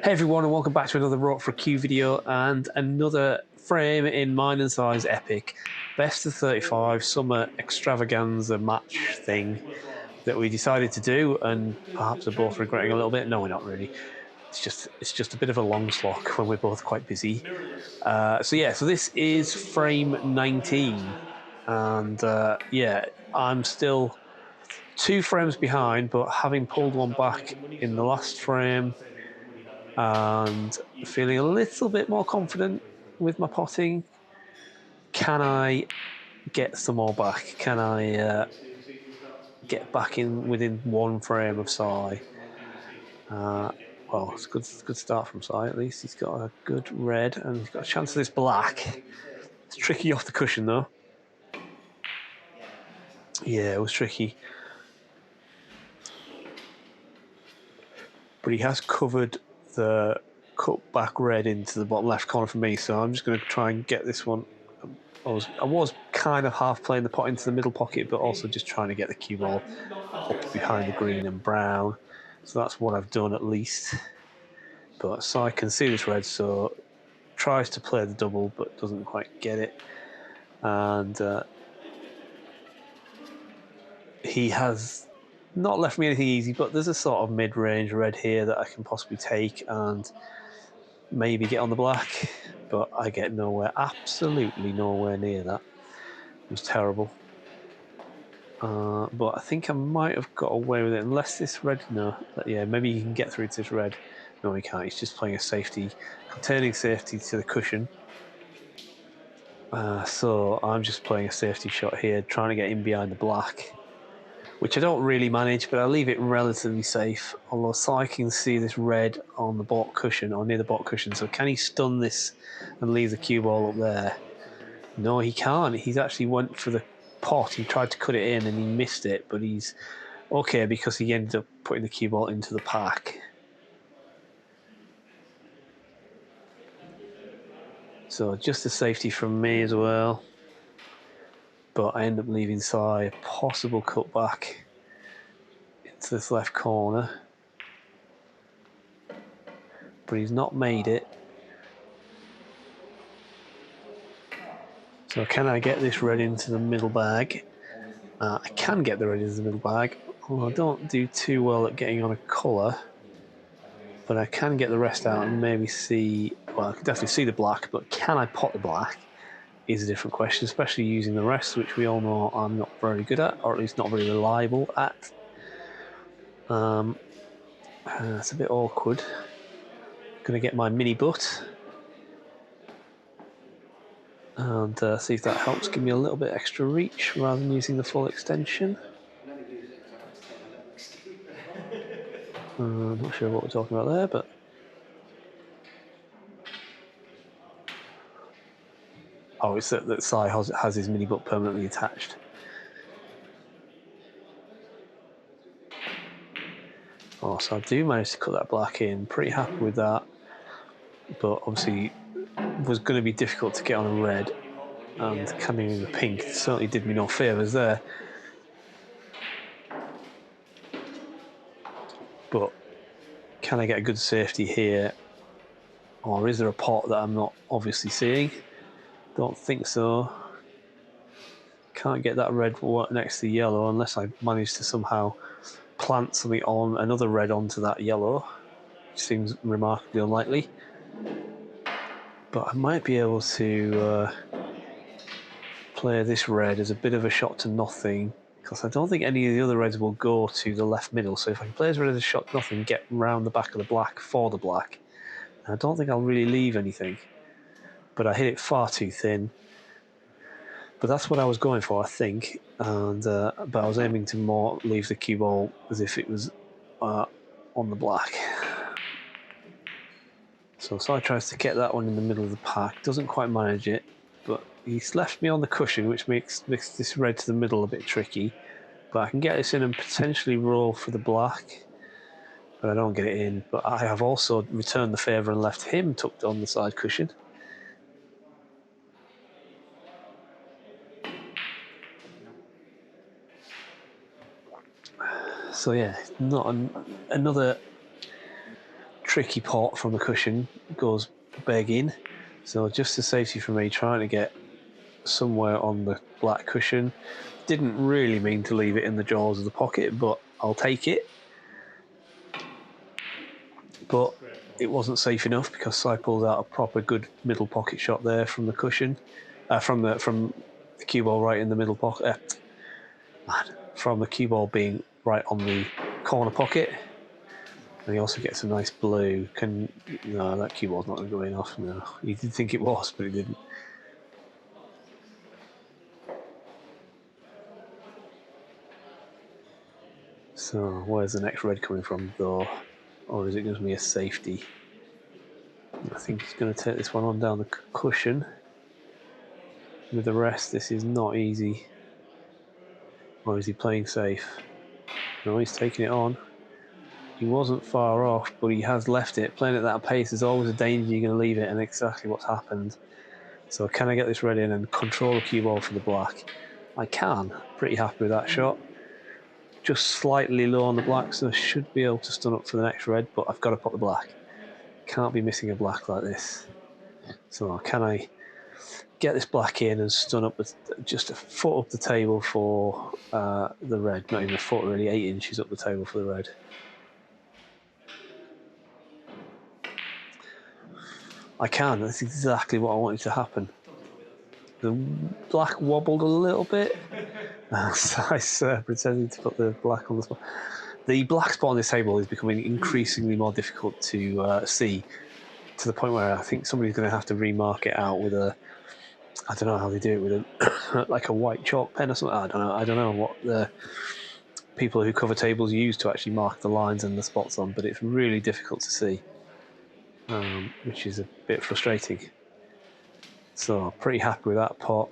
Hey everyone, and welcome back to another Rock for a Q video and another frame in mine and size epic best of 35 summer extravaganza match thing that we decided to do, and perhaps are both regretting a little bit. No, we're not really. It's just a bit of a long slog when we're both quite busy. So this is frame 19, and I'm still 2 frames behind, but having pulled one back in the last frame and feeling a little bit more confident with my potting. Can I get some more back? Can I get back in within 1 frame of Sai? Well, it's a good start from Sai at least. He's got a good red and he's got a chance of this black. It's tricky off the cushion though. Yeah, it was tricky. But he has covered the cut back red into the bottom left corner for me, so I'm just going to try and get this one. I was kind of half playing the pot into the middle pocket, but also just trying to get the cue ball up behind the green and brown. So that's what I've done at least. But so I can see this red, so tries to play the double but doesn't quite get it. And he has not left me anything easy, but there's a sort of mid-range red here that I can possibly take and maybe get on the black, but I get nowhere, absolutely nowhere near that. It was terrible. But I think I might have got away with it, unless this red, no, yeah, maybe you can get through to this red. No, he can't, he's just playing a safety, containing safety to the cushion. So I'm just playing a safety shot here, trying to get in behind the black, which I don't really manage, but I leave it relatively safe. Although so I can see this red on the bot cushion, or near the bot cushion, so can he stun this and leave the cue ball up there? No, he can't. He's actually went for the pot. He tried to cut it in and he missed it, but he's okay because he ended up putting the cue ball into the pack. So just a safety from me as well. But I end up leaving Sai a possible cutback into this left corner. But he's not made it. So can I get this red into the middle bag? I can get the red into the middle bag, although I don't do too well at getting on a colour. But I can get the rest out and maybe see, well, I can definitely see the black, but can I pot the black is a different question, especially using the rest, which we all know I'm not very good at, or at least not very reliable at. It's a bit awkward. Gonna get my mini butt and see if that helps give me a little bit extra reach rather than using the full extension. I'm not sure what we're talking about there, but it's that Sai has his mini butt permanently attached. Oh, so I do manage to cut that black in. Pretty happy with that, but obviously was going to be difficult to get on a red, and coming in the pink certainly did me no favours there. But can I get a good safety here, or is there a pot that I'm not obviously seeing? Don't think so. Can't get that red next to the yellow unless I manage to somehow plant something on another red onto that yellow, which seems remarkably unlikely. But I might be able to play this red as a bit of a shot to nothing, because I don't think any of the other reds will go to the left middle. So if I can play this red as a shot to nothing, get round the back of the black for the black, I don't think I'll really leave anything. But I hit it far too thin. But that's what I was going for, I think. And but I was aiming to more leave the cue ball as if it was on the black. So Sai tries to get that one in the middle of the pack, doesn't quite manage it, but he's left me on the cushion, which makes this red to the middle a bit tricky. But I can get this in and potentially roll for the black, but I don't get it in. But I have also returned the favour and left him tucked on the side cushion. So yeah, not another tricky pot from the cushion goes begging. So just a safety for me, trying to get somewhere on the black cushion. Didn't really mean to leave it in the jaws of the pocket, but I'll take it. But it wasn't safe enough because I pulled out a proper good middle pocket shot there from the cushion, from the cue ball right in the middle pocket. From the cue ball being right on the corner pocket. And he also gets a nice blue. No, that cue ball's not going off. No, he did think it was, but he didn't. So where's the next red coming from, though? Or is it going to be a safety? I think he's going to take this one on down the cushion. With the rest, this is not easy. Or is he playing safe? No, he's taking it on. He wasn't far off, but he has left it. Playing at that pace is always a danger. You're going to leave it, and exactly what's happened. So can I get this red in and control the cue ball for the black? I can. Pretty happy with that shot. Just slightly low on the black, so I should be able to stun up for the next red, but I've got to put the black. Can't be missing a black like this. So can I get this black in and stun up with just a foot up the table for the red? Not even a foot, really, 8 inches up the table for the red. I can. That's exactly what I wanted to happen. The black wobbled a little bit. So I pretended to put the black on the spot. The black spot on this table is becoming increasingly more difficult to see, to the point where I think somebody's going to have to remark it out with a, I don't know how they do it, with a like a white chalk pen or something. I don't know what the people who cover tables use to actually mark the lines and the spots on, but it's really difficult to see, which is a bit frustrating. So pretty happy with that pot.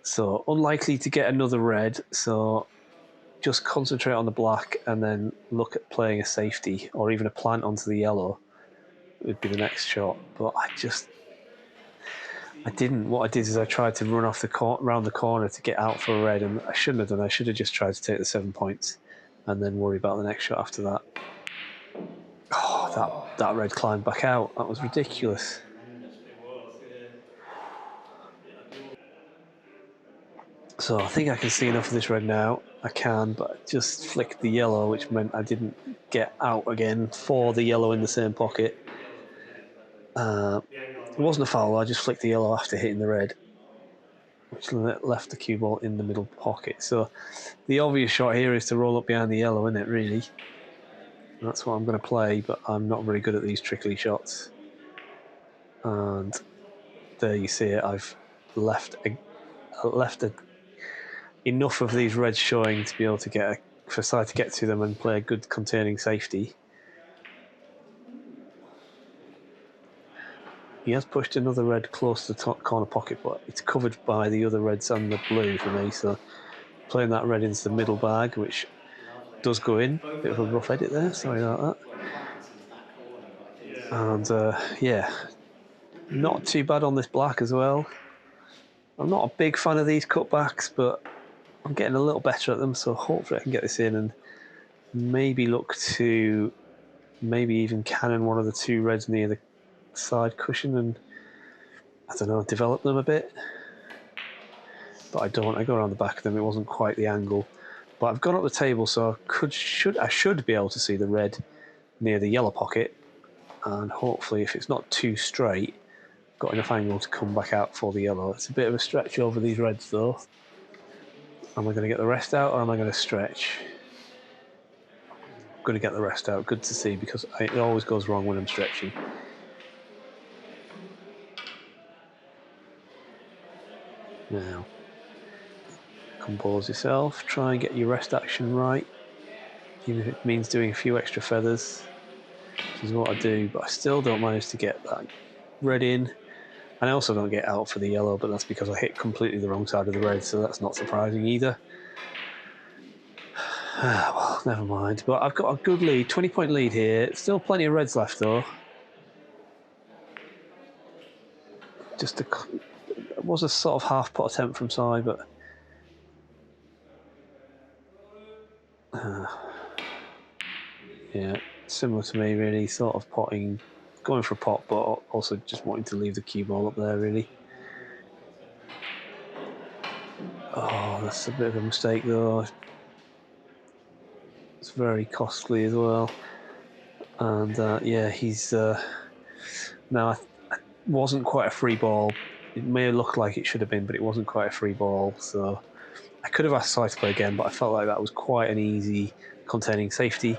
So unlikely to get another red, so just concentrate on the black and then look at playing a safety or even a plant onto the yellow would be the next shot. But I didn't. What I did is I tried to run off round the corner to get out for a red, and I shouldn't have done. I should have just tried to take the 7 points and then worry about the next shot after that. Oh, that red climbed back out. That was ridiculous. So I think I can see enough of this red now. I can, but I just flicked the yellow, which meant I didn't get out again for the yellow in the same pocket. It wasn't a foul. I just flicked the yellow after hitting the red, which left the cue ball in the middle pocket. So the obvious shot here is to roll up behind the yellow, isn't it, really? That's what I'm going to play, but I'm not very good at these trickly shots. And there you see it. I've left enough of these reds showing to be able to for side to get to them and play a good containing safety. He has pushed another red close to the top corner pocket, but it's covered by the other reds and the blue for me. So playing that red into the middle bag, which does go in. Bit of a rough edit there. Sorry about that. Well, it happens into that corner, but I did. And yeah, not too bad on this black as well. I'm not a big fan of these cutbacks, but I'm getting a little better at them. So hopefully I can get this in and maybe look to even cannon one of the 2 reds near the side cushion and, I don't know, develop them a bit. But I don't. I go around the back of them. It wasn't quite the angle. But I've gone up the table, so I should be able to see the red near the yellow pocket, and hopefully, if it's not too straight, got enough angle to come back out for the yellow. It's a bit of a stretch over these reds, though. Am I going to get the rest out, or am I going to stretch? I'm going to get the rest out. Good to see, because it always goes wrong when I'm stretching. Now, compose yourself. Try and get your rest action right, even if it means doing a few extra feathers. Which is what I do, but I still don't manage to get that red in. And I also don't get out for the yellow, but that's because I hit completely the wrong side of the red, so that's not surprising either. Well, never mind. But I've got a good lead, 20-point lead here. Still plenty of reds left, though. It was a sort of half-pot attempt from side, but... yeah. similar to me, really, sort of potting, going for a pot, but also just wanting to leave the cue ball up there, really. Oh, that's a bit of a mistake, though. It's very costly as well. And yeah, he's now wasn't quite a free ball. It may look like it should have been, but it wasn't quite a free ball. So I could have asked Sai to play again, but I felt like that was quite an easy containing safety.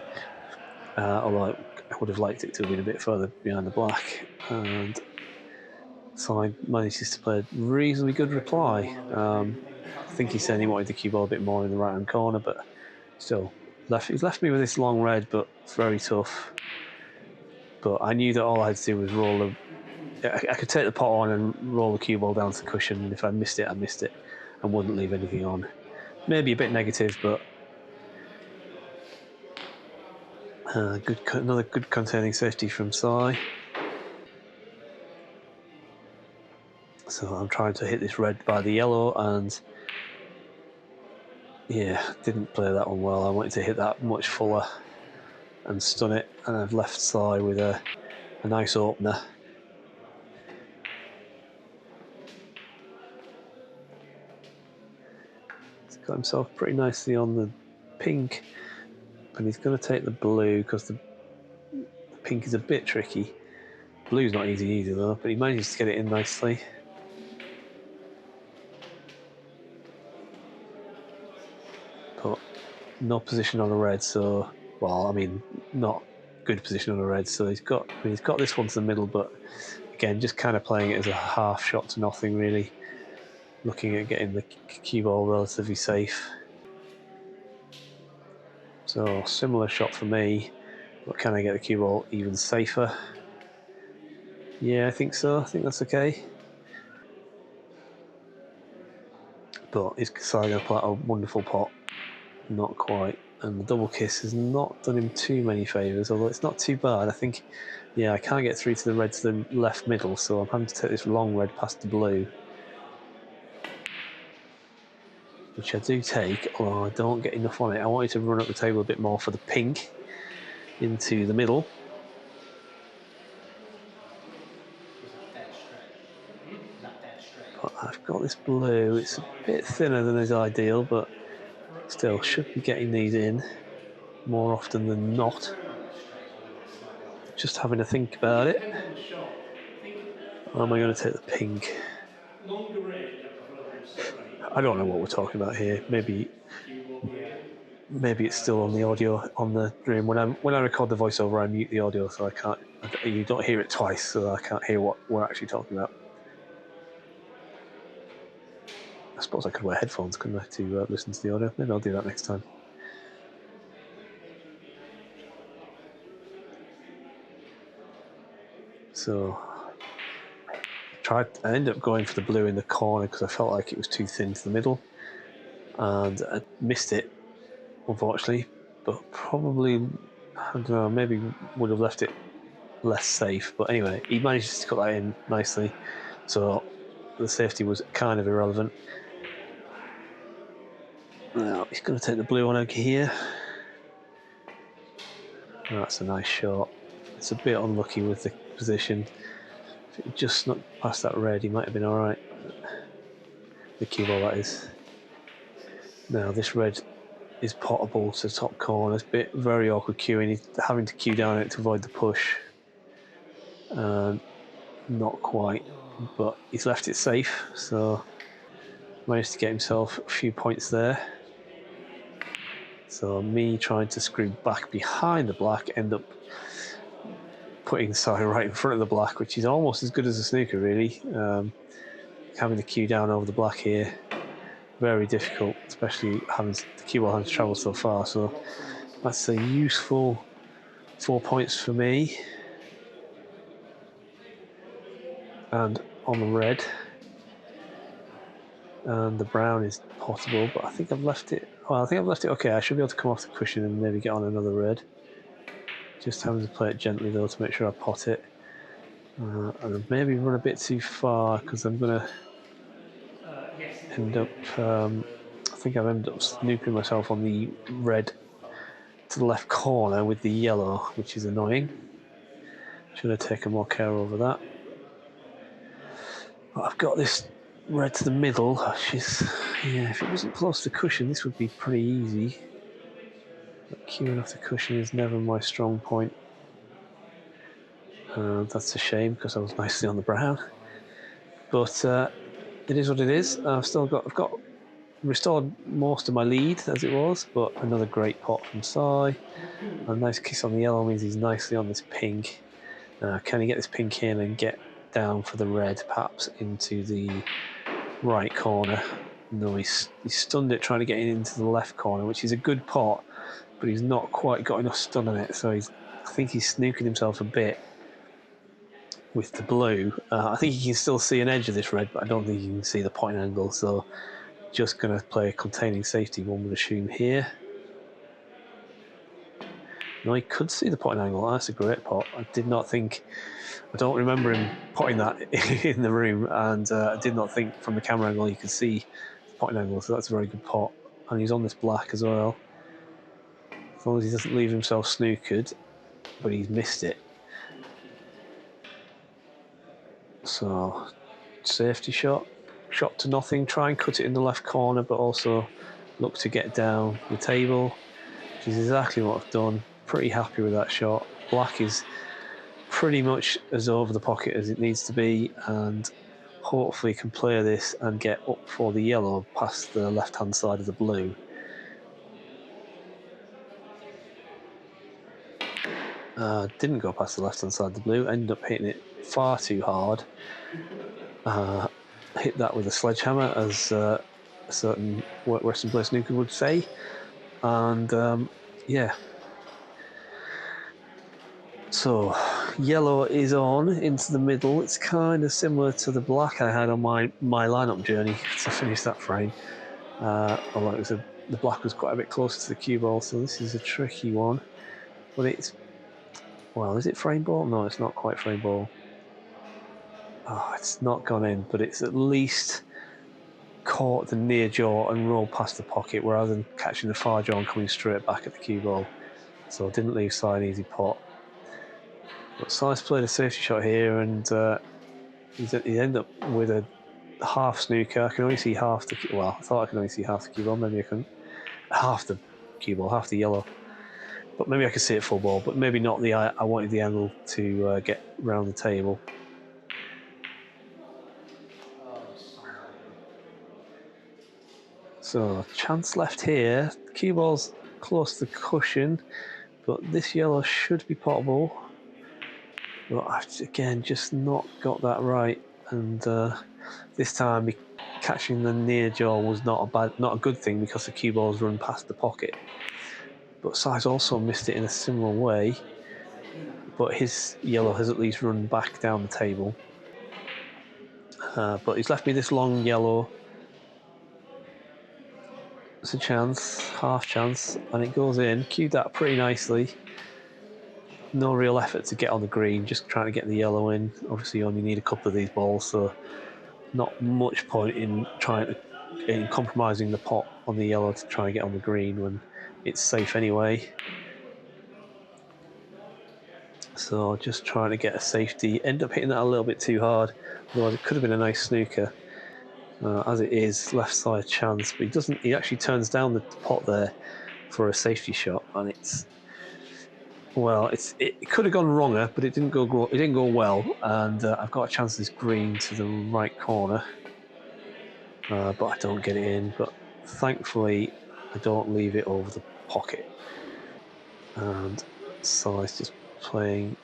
Although I would have liked it to have been a bit further behind the black. And Sai manages to play a reasonably good reply. I think he's saying he wanted the cue ball a bit more in the right hand corner, but still, he's left me with this long red, but it's very tough. But I knew that all I had to do was roll I could take the pot on and roll the cue ball down to the cushion, and if I missed it, I missed it, and wouldn't leave anything on. Maybe a bit negative, but another good containing safety from Sai. So I'm trying to hit this red by the yellow, and yeah, didn't play that one well. I wanted to hit that much fuller and stun it, and I've left Sai with a nice opener. He's got himself pretty nicely on the pink, and he's going to take the blue because the pink is a bit tricky. Blue's not easy either, though, but he manages to get it in nicely. But no position on the red, so not good position on the red. So he's got this one to the middle, but again, just kind of playing it as a half shot to nothing, really. Looking at getting the cue ball relatively safe. So similar shot for me, but can I get the cue ball even safer? Yeah, I think so. I think that's okay. But is Kasai going to play a wonderful pot? Not quite. And the double kiss has not done him too many favours, although it's not too bad. I think, yeah, I can't get through to the red to the left middle, so I'm having to take this long red past the blue. Which I do take, although I don't get enough on it. I wanted to run up the table a bit more for the pink into the middle. Was that dead straight? Was that dead straight? But I've got this blue. It's a bit thinner than is ideal, but still should be getting these in more often than not. Turn on it straight or was it slightly off? Just having to think I think about it it. depends on the shot. I think Or am I going to take the pink? longer range, I prefer them straight. I don't know what we're talking about here. Maybe Cue ball here. it's still on the audio on the dream. When I record the voiceover, I mute the audio, so you don't hear it twice, so I can't hear what we're actually talking about. I suppose I could wear headphones, couldn't I, to listen to the audio? Maybe I'll do that next time. So I ended up going for the blue in the corner because I felt like it was too thin to the middle, and I missed it, unfortunately. But probably, I don't know, maybe would have left it less safe. But anyway, he managed to cut that in nicely, so the safety was kind of irrelevant. Now he's going to take the blue one out here. That's a nice shot. It's a bit unlucky with the position. If it just snuck past that red, he might have been alright. The cue ball, that is. Now this red is potable to the top corner. It's a bit very awkward queuing. He's having to queue down it to avoid the push. Not quite, but he's left it safe, so managed to get himself a few points there. So me trying to screw back behind the black, end up putting the side right in front of the black, which is almost as good as a snooker, really. Having the cue down over the black here, very difficult, especially having the cue ball having to travel so far. So that's a useful 4 points for me. And on the red, and the brown is potable, but I think I've left it. Well, I think I've left it okay. I should be able to come off the cushion and maybe get on another red. Just having to play it gently though to make sure I pot it. And maybe run a bit too far because I'm going to end up. I think I've ended up snookering myself on the red to the left corner with the yellow, which is annoying. Should have taken more care over that. But I've got this red to the middle, which is, yeah, if it wasn't close to the cushion, this would be pretty easy. But queuing off the cushion is never my strong point. That's a shame because I was nicely on the brown. But it is what it is. I've got restored most of my lead as it was, but another great pot from Sai. A nice kiss on the yellow means he's nicely on this pink. Can he get this pink in and get down for the red, perhaps into the right corner? No, he stunned it trying to get into the left corner, which is a good pot, but he's not quite got enough stun on it, so I think he's snooking himself a bit with the blue. I think you can still see an edge of this red, but I don't think you can see the point angle, so just going to play a containing safety, one would assume here. No, he could see the potting angle. That's a great pot. I don't remember him potting that in the room, and I did not think from the camera angle you could see the potting angle, so that's a very good pot. And he's on this black as well. As long as he doesn't leave himself snookered, but he's missed it. So, safety shot to nothing, try and cut it in the left corner, but also look to get down the table, which is exactly what I've done. Pretty happy with that shot. Black is pretty much as over the pocket as it needs to be, and hopefully can play this and get up for the yellow past the left hand side of the blue. Didn't go past the left hand side of the blue, ended up hitting it far too hard. Hit that with a sledgehammer, as a certain Western player snooker would say, and yeah. So yellow is on into the middle. It's kind of similar to the black I had on my lineup journey to finish that frame. Although the black was quite a bit closer to the cue ball, so this is a tricky one. But is it frame ball? No, it's not quite frame ball. Oh, it's not gone in, but it's at least caught the near jaw and rolled past the pocket rather than catching the far jaw and coming straight back at the cue ball. So I didn't leave Sai an easy pot. But Sai's played a safety shot here, and he ended up with a half snooker. I can only see half the... Well, I thought I could only see half the cue ball. Maybe I couldn't. Half the cue ball, half the yellow. But maybe I could see it full ball, but maybe not I wanted the angle to get round the table. So, chance left here. The cue ball's close to the cushion, but this yellow should be potable. But I've, again, just not got that right. And this time, catching the near jaw was not a good thing because the cue ball's run past the pocket. But Sai's also missed it in a similar way. But his yellow has at least run back down the table. But he's left me this long yellow. It's a chance, half chance, and it goes in. Cued that pretty nicely. No real effort to get on the green, just trying to get the yellow in. Obviously, you only need a couple of these balls, so not much point in compromising the pot on the yellow to try and get on the green when it's safe anyway. So just trying to get a safety. End up hitting that a little bit too hard, otherwise it could have been a nice snooker. As it is, left side chance, but he doesn't. He actually turns down the pot there for a safety shot, and it could have gone wronger, but it didn't go. It didn't go well, and I've got a chance of this green to the right corner, but I don't get it in. But thankfully, I don't leave it over the pocket, and so it's just playing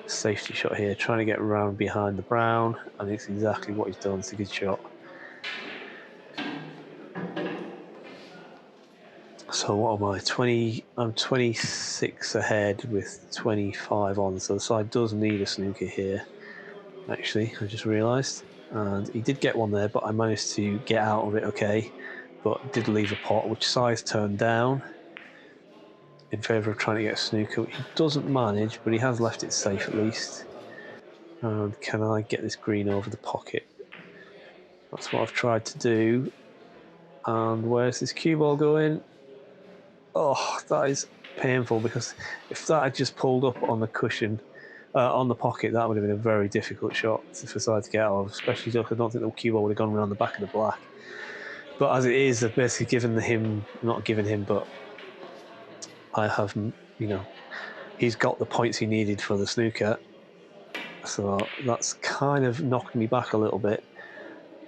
safety shot here, trying to get around behind the brown, and it's exactly what he's done. It's a good shot. So what am I? 20. I'm 26 ahead with 25 on. So the side does need a snooker here. Actually, I just realised, and he did get one there, but I managed to get out of it okay. But did leave a pot, which Sai's turned down in favour of trying to get a snooker. He doesn't manage, but he has left it safe at least. And can I get this green over the pocket? That's what I've tried to do. And where's this cue ball going? Oh, that is painful because if that had just pulled up on the cushion, on the pocket, that would have been a very difficult shot for Side to get out of, especially because I don't think the cue ball would have gone around the back of the black. But as it is, I've basically not given him, but I have, he's got the points he needed for the snooker. So that's kind of knocked me back a little bit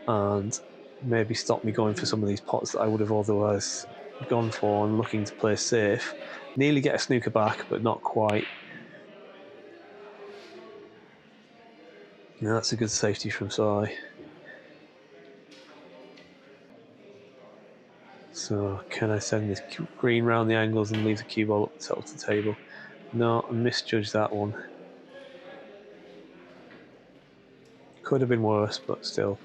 and maybe stopped me going for some of these pots that I would have otherwise gone for and looking to play safe. Nearly get a snooker back, but not quite. Yeah, that's a good safety from Sai. So can I send this green round the angles and leave the cue ball up the top of the table? No, I misjudged that one. Could have been worse, but still.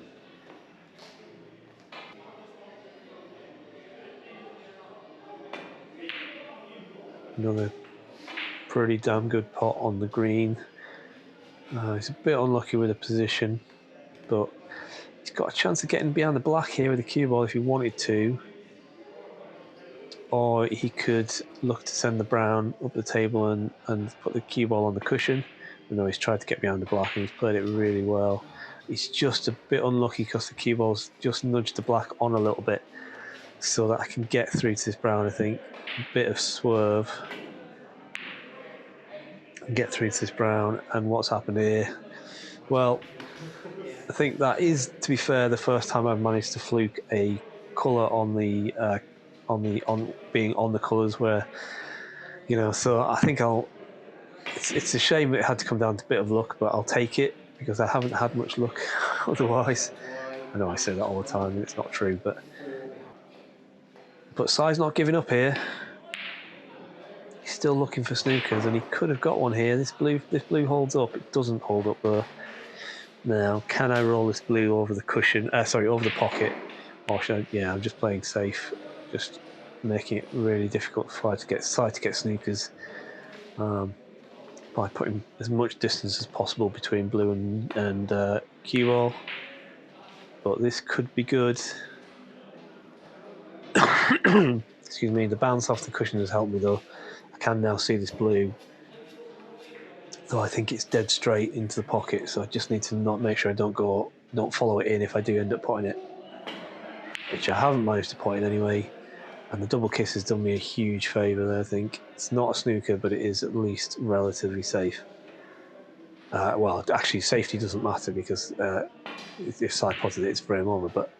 Another pretty damn good pot on the green. He's a bit unlucky with the position, but he's got a chance of getting behind the black here with the cue ball if he wanted to. Or he could look to send the brown up the table and put the cue ball on the cushion. No, he's tried to get behind the black and he's played it really well. He's just a bit unlucky because the cue ball's just nudged the black on a little bit so that I can get through to this brown, I think. A bit of swerve. Get through to this brown, and what's happened here? Well, I think that is, to be fair, the first time I've managed to fluke a colour on being on the colours where, so I think it's a shame it had to come down to a bit of luck, but I'll take it because I haven't had much luck otherwise. I know I say that all the time and it's not true, but Sai's not giving up here. He's still looking for snookers and he could have got one here. This blue holds up. It doesn't hold up though. Now, can I roll this blue over the cushion? Over the pocket. Or should I? Yeah, I'm just playing safe. Just making it really difficult for Sai to get snookers. By putting as much distance as possible between blue and cue ball. But this could be good. Excuse me, the bounce off the cushion has helped me though. I can now see this blue. Though I think it's dead straight into the pocket, so I just need to not make sure I don't follow it in if I do end up putting it. Which I haven't managed to put in anyway. And the double kiss has done me a huge favour there, I think. It's not a snooker, but it is at least relatively safe. Well, actually, safety doesn't matter because if Sai potted it, it's frame over, but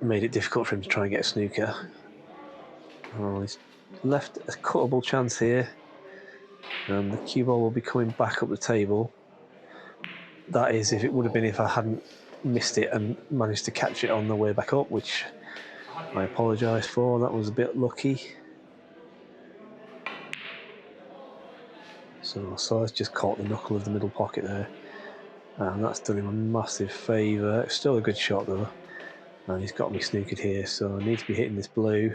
made it difficult for him to try and get a snooker. Oh, he's left a cuttable chance here, and the cue ball will be coming back up the table. That is, if it would have been if I hadn't missed it and managed to catch it on the way back up, which I apologise for. That was a bit lucky. So Sai's just caught the knuckle of the middle pocket there, and that's done him a massive favour. It's still a good shot though, and he's got me snookered here, so I need to be hitting this blue,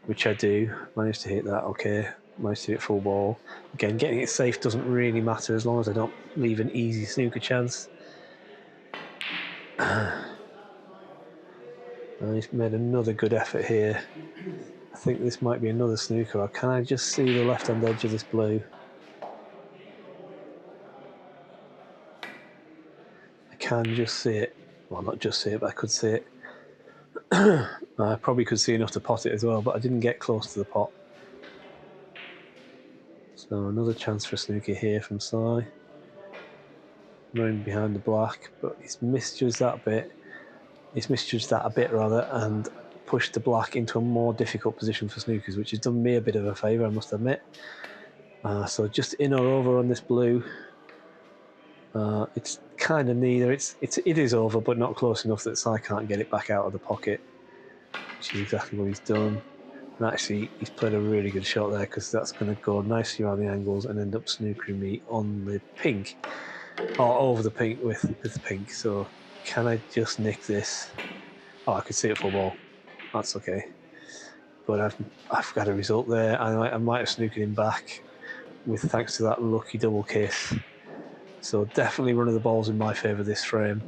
which I do. Managed to hit that, okay. Managed to hit full ball. Again, getting it safe doesn't really matter as long as I don't leave an easy snooker chance. And he's made another good effort here. I think this might be another snooker. Or can I just see the left-hand edge of this blue? I can just see it. Well, not just see it, but I could see it. I probably could see enough to pot it as well, but I didn't get close to the pot. So another chance for a snooker here from Sai. Running behind the black, but he's misjudged that a bit. And pushed the black into a more difficult position for snookers, which has done me a bit of a favour, I must admit. So just in or over on this blue. It's kind of neither. It is over, but not close enough that Sai can't get it back out of the pocket, which is exactly what he's done. And actually, he's played a really good shot there because that's going to go nicely around the angles and end up snookering me on the pink, or over the pink with the pink. So can I just nick this? Oh, I could see it full ball. That's okay. But I've got a result there. I might have snookered him back with thanks to that lucky double kiss. So definitely one of the balls in my favour this frame.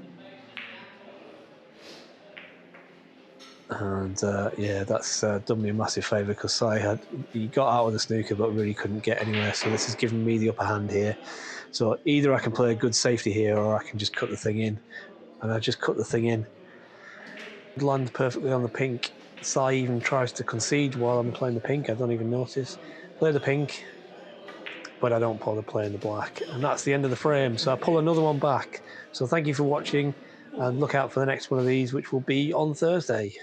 And yeah, that's done me a massive favour because he got out of the snooker but really couldn't get anywhere. So this has given me the upper hand here. So either I can play a good safety here or I can just cut the thing in. And I just cut the thing in. Land perfectly on the pink. Sai even tries to concede while I'm playing the pink. I don't even notice. Play the pink, but I don't bother playing the black. And that's the end of the frame. So I pull another one back. So thank you for watching and look out for the next one of these, which will be on Thursday.